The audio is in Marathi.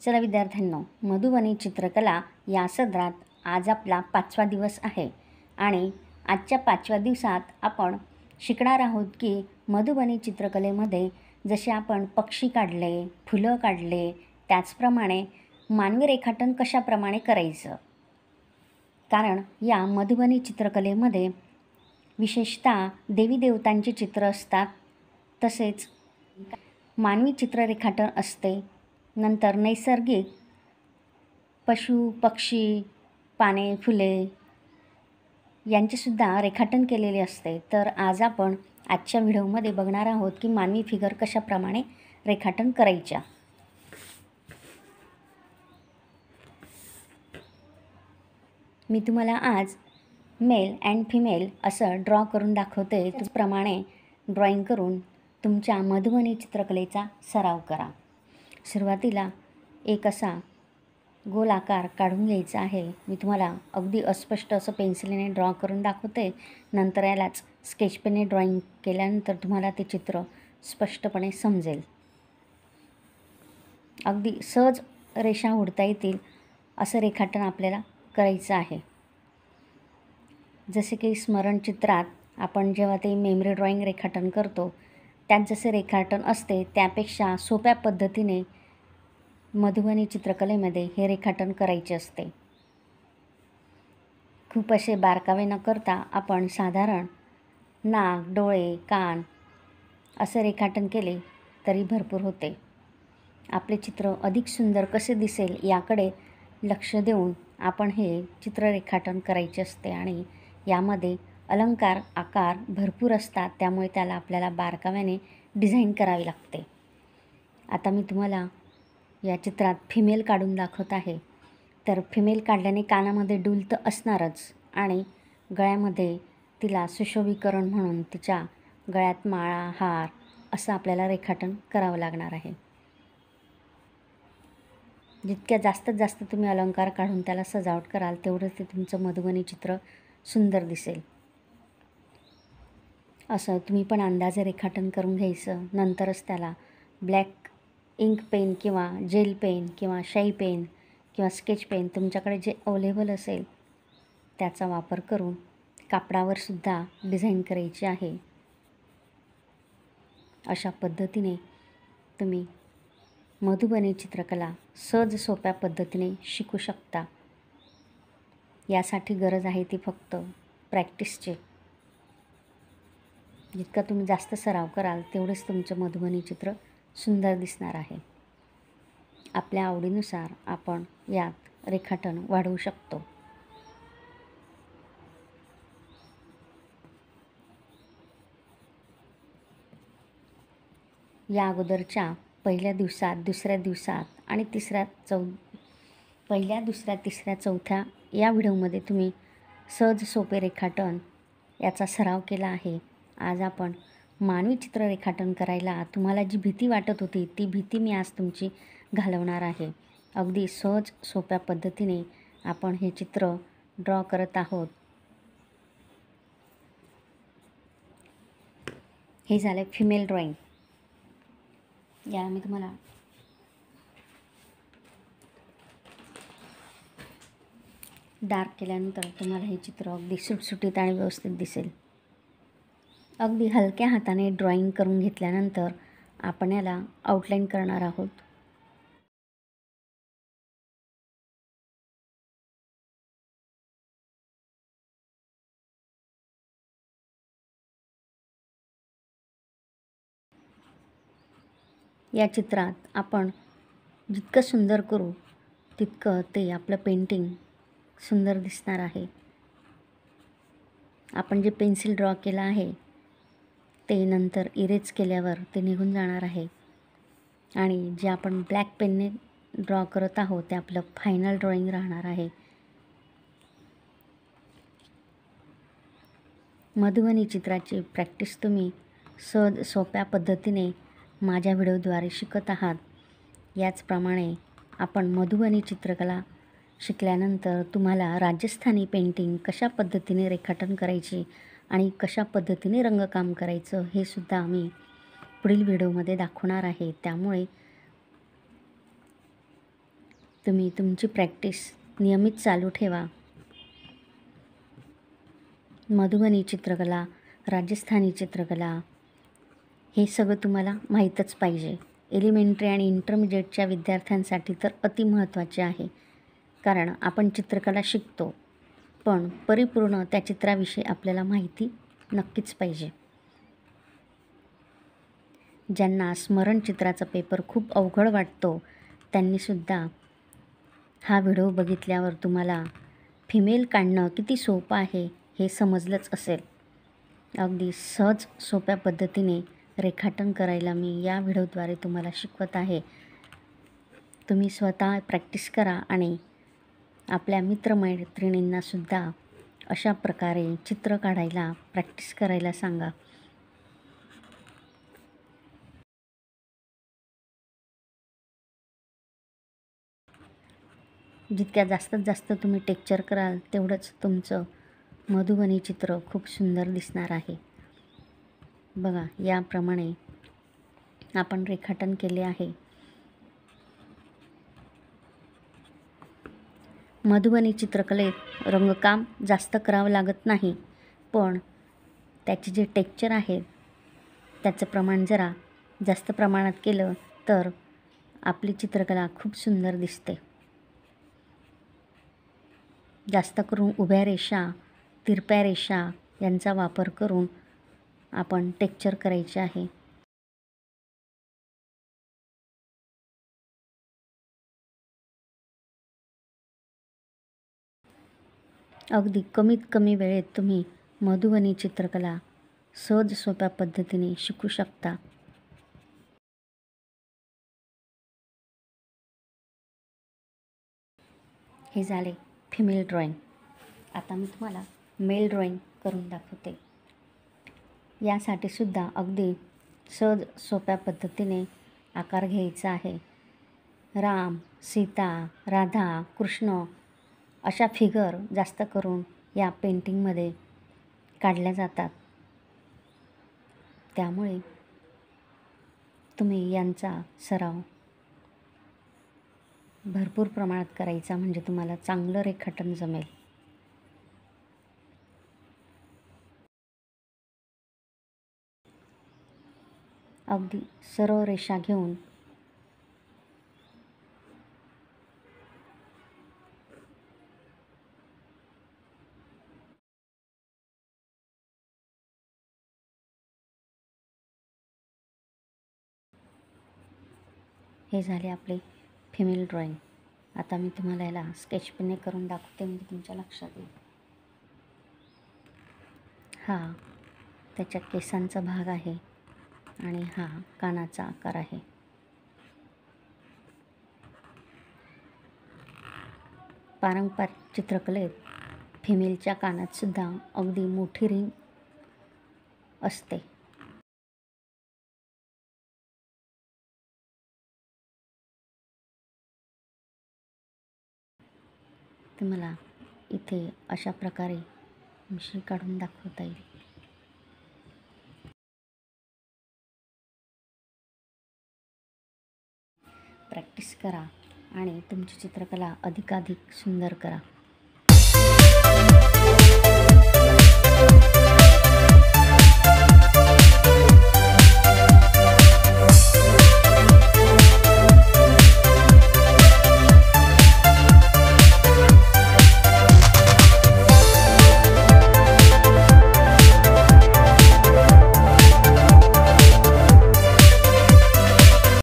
चला विद्यार्थ्यांनो, मधुबनी चित्रकला या सत्रात आज आपला 5वा दिवस आहे आणि आजच्या 5व्या दिवसात आपण शिकणार आहोत की मधुबनी चित्रकलेमध्ये जसे आपण पक्षी काढले, फुलं काढले, त्याचप्रमाणे मानवी रेखाटन कशाप्रमाणे करायचं। कारण या मधुबनी चित्रकलेमध्ये विशेषतः देवी देवतांची चित्र असतात, तसेच मानवी चित्ररेखाटन असते, नंतर नैसर्गिक पशु पक्षी, पाने, फुले यांचेसुद्धा रेखाटन केलेले असते। तर आज आपण आजच्या व्हिडिओमध्ये बघणार आहोत की मानवी फिगर कशाप्रमाणे रेखाटन करायच्या। मी तुम्हाला आज मेल अँड फिमेल असं ड्रॉ करून दाखवते। त्याचप्रमाणे ड्रॉइंग करून तुमच्या मधुबनी चित्रकलेचा सराव करा। सुरुवातीला एक असा गोल आकार काढून घ्यायचा आहे। मी तुम्हाला अगदी अस्पष्ट असं पेन्सिलीने ड्रॉ करून दाखवते, नंतर यालाच स्केच पेनने ड्रॉइंग केल्यानंतर तुम्हाला ते चित्र स्पष्टपणे समजेल। अगदी सहज रेषा ओढता येतील असं रेखाटन आपल्याला करायचं आहे। जसे की स्मरणचित्रात आपण जेव्हा ते मेमरी ड्रॉइंग रेखाटन करतो त्यात जसे रेखाटन असते त्यापेक्षा सोप्या पद्धतीने मधुबनी चित्रकलेमध्ये हे रेखाटन करायचे असते। खूप असे बारकावे न करता आपण साधारण नाक, डोळे, कान असे रेखाटन केले तरी भरपूर होते। आपले चित्र अधिक सुंदर कसे दिसेल याकडे लक्ष देऊन आपण हे चित्र रेखाटन करायचे असते आणि यामध्ये अलंकार आकार भरपूर असतात, त्यामुळे त्याला आपल्याला बारकाव्याने डिझाईन करावी लागते। आता मी तुम्हाला या चित्रात फिमेल काढून दाखवत आहे। तर फिमेल काढल्याने कानामध्ये डूल तर असणारच आणि गळ्यामध्ये तिला सुशोभीकरण म्हणून तिच्या गळ्यात माळा, हार असं आपल्याला रेखाटन करावं लागणार आहे। जितक्या जास्तीत जास्त तुम्ही अलंकार काढून त्याला सजावट कराल तेवढंच ते तुमचं मधुबनी चित्र सुंदर दिसेल। असं तुम्ही पण अंदाजे रेखाटन करून घ्यायचं। नंतरच त्याला ब्लॅक इंक पेन किंवा जेल पेन किंवा शाई पेन किंवा स्केच पेन तुमच्याकडे जे अवेलेबल असेल त्याचा वापर करून कापडावर सुद्धा डिझाईन करायची आहे। अशा पद्धतीने तुम्ही मधुबनी चित्रकला सहज सोप्या पद्धतीने शिकू शकता। यासाठी गरज आहे ती फक्त प्रॅक्टिसची। जितका तुम्ही जास्त सराव कराल तेवढेच तुमचं मधुबनी चित्र सुंदर दिसणार आहे। आपल्या आवडीनुसार आपण यात रेखाटन वाढवू शकतो। या अगोदरच्या पहिल्या दिवसात, दुसऱ्या दिवसात आणि पहिल्या, दुसऱ्या, तिसऱ्या, चौथ्या या व्हिडिओमध्ये तुम्ही सहज सोपे रेखाटन याचा सराव केला आहे। आज आपण मानवी चित्र रेखाटन करायला तुम्हाला जी भीती वाटत होती ती भीती मी आज तुमची घालवणार आहे। अगदी सहज सोप्या पद्धतीने आपण हे चित्र ड्रॉ करत आहोत। हे झाले फिमेल ड्रॉइंग। या मी तुम्हाला डार्क केल्यानंतर तुम्हाला हे चित्र अगदी सुटसुटीत आणि व्यवस्थित दिसेल। अगदी हलक्या हाताने ड्रॉइंग करून घेतल्यानंतर आपण याला आउटलाईन करणार आहोत। या चित्रात आपण जितकं सुंदर करू तितकं ते आपलं पेंटिंग सुंदर दिसणार आहे। आपण जे पेन्सिल ड्रॉ केलं आहे ते नंतर इरेज केल्यावर ते निघून जाणार आहे आणि जे आपण ब्लॅक पेनने ड्रॉ करत आहोत ते आपलं फायनल ड्रॉइंग राहणार आहे। मधुबनी चित्राची प्रॅक्टिस तुम्ही सहज सोप्या पद्धतीने माझ्या व्हिडिओद्वारे शिकत आहात। याचप्रमाणे आपण मधुबनी चित्रकला शिकल्यानंतर तुम्हाला राजस्थानी पेंटिंग कशा पद्धतीने रेखाटन करायची आणि कशा पद्धतीने रंगकाम करायचं हे सुद्धा आम्ही पुढील व्हिडिओमध्ये दाखवणार आहे। त्यामुळे तुम्ही तुमची प्रॅक्टिस नियमित चालू ठेवा. मधुबनी चित्रकला, राजस्थानी चित्रकला हे सगळं तुम्हाला माहीतच पाहिजे. एलिमेंटरी आणि इंटरमिडिएटच्या विद्यार्थ्यांसाठी तर अतिमहत्त्वाचे आहे. कारण आपण चित्रकला शिकतो, पण परिपूर्ण त्या चित्राविषयी आपल्याला माहिती नक्कीच पाहिजे. ज्यांना स्मरणचित्राचा पेपर खूप अवघड वाटतो त्यांनीसुद्धा हा व्हिडिओ बघितल्यावर तुम्हाला फिमेल काढणं किती सोपं आहे हे समजलंच असेल. अगदी सहज सोप्या पद्धतीने रेखाटन करायला मी या व्हिडिओद्वारे तुम्हाला शिकवत आहे. तुम्ही स्वतः प्रॅक्टिस करा आणि आपल्या मित्रमैत्रिणींनासुद्धा अशा प्रकारे चित्र काढायला प्रॅक्टिस करायला सांगा. जितक्या जास्तीत जास्त तुम्ही टेक्चर कराल तेवढंच तुमचं मधुबनी चित्र खूप सुंदर दिसणार आहे. बघा, याप्रमाणे आपण रेखाटन केले आहे. मधुबनी चित्रकलेत रंगकाम जास्त करावं लागत नाही, पण त्याचे जे टेक्चर आहे त्याचं प्रमाण जरा जास्त प्रमाणात केलं तर आपली चित्रकला खूप सुंदर दिसते. जास्त करून उभ्या रेषा, तिरप्या रेषा यांचा वापर करून आपण टेक्चर करायचे आहे. अगदी कमीत कमी वेळेत तुम्ही मधुबनी चित्रकला सहज सोप्या पद्धतीने शिकू शकता. हे झाले फिमेल ड्रॉइंग. आता मी तुम्हाला मेल ड्रॉइंग करून दाखवते. यासाठी सुद्धा अगदी सहज सोप्या पद्धतीने आकार घ्यायचा आहे. राम, सीता, राधा, कृष्ण अशा फिगर जास्त करून या पेंटिंगमध्ये काढल्या जातात. त्यामुळे तुम्ही यांचा सराव भरपूर प्रमाणात करायचा म्हणजे तुम्हाला चांगलं रेखाटन जमेल. अगदी सरळ रेषा घेऊन हे झाले आपले फिमेल ड्रॉइंग. आता मी तुम्हाला याला स्केच पेनने करून दाखवते म्हणजे तुमच्या लक्षात येईल. हा त्याच्या केसांचा भाग आहे आणि हा कानाचा आकार आहे. पारंपरिक चित्रकलेत फिमेलच्या कानात सुद्धा अगदी मोठी रिंग असते. तुम्हाला इथे अशा प्रकारे मिशी काढून दाखवता येईल. प्रॅक्टिस करा आणि तुमची चित्रकला अधिकाधिक सुंदर करा.